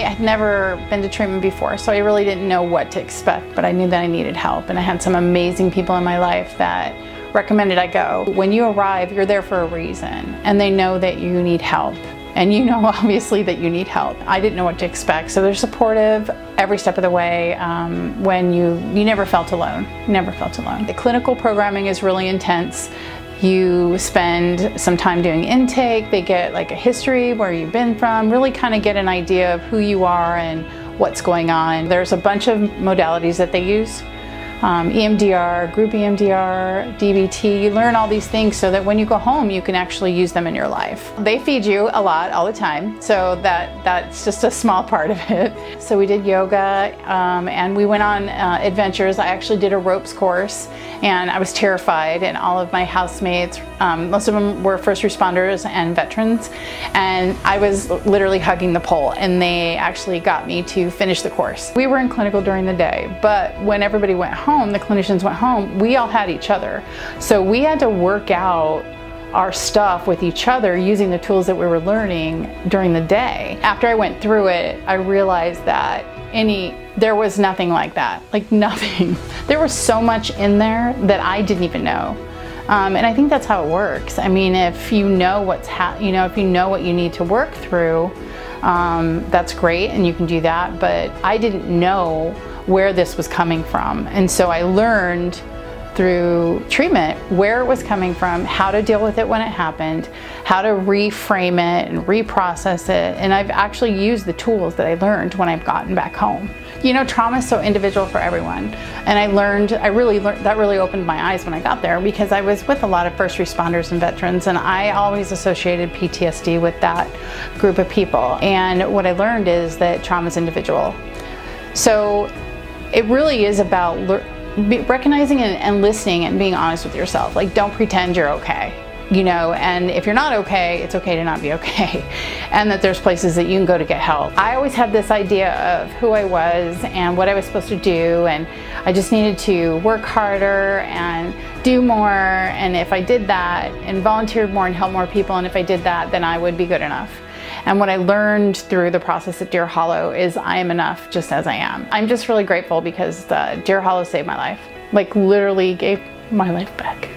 had never been to treatment before, so I really didn't know what to expect, but I knew that I needed help, and I had some amazing people in my life that recommended I go. When you arrive, you're there for a reason, and they know that you need help. And you know, obviously, that you need help. I didn't know what to expect, so they're supportive every step of the way. When you never felt alone, never felt alone. The clinical programming is really intense. You spend some time doing intake. They get like a history, where you've been from, really kind of get an idea of who you are and what's going on. There's a bunch of modalities that they use. EMDR, group EMDR, DBT, you learn all these things so that when you go home you can actually use them in your life. They feed you a lot all the time, so that's just a small part of it. So we did yoga and we went on adventures. I actually did a ropes course and I was terrified, and all of my housemates, most of them were first responders and veterans, and I was literally hugging the pole, and they actually got me to finish the course. We were in clinical during the day, but when everybody went home, the clinicians went home, we all had each other. So we had to work out our stuff with each other using the tools that we were learning during the day. After I went through it, I realized that there was nothing like that, like nothing. There was so much in there that I didn't even know. And I think that's how it works. I mean, if you know if you know what you need to work through, that's great, and you can do that. But I didn't know where this was coming from, and so I learned through treatment where it was coming from, how to deal with it when it happened, how to reframe it and reprocess it, and I've actually used the tools that I learned when I've gotten back home. You know, trauma is so individual for everyone, and I really learned, that really opened my eyes when I got there, because I was with a lot of first responders and veterans, and I always associated PTSD with that group of people. And what I learned is that trauma is individual. So it really is about recognizing and listening and being honest with yourself. Like, don't pretend you're okay, you know, and if you're not okay, it's okay to not be okay, and that there's places that you can go to get help. I always had this idea of who I was and what I was supposed to do, and I just needed to work harder and do more, and if I did that and volunteered more and helped more people, and if I did that, then I would be good enough. And what I learned through the process at Deer Hollow is I am enough just as I am. I'm just really grateful, because Deer Hollow saved my life. Like, literally gave my life back.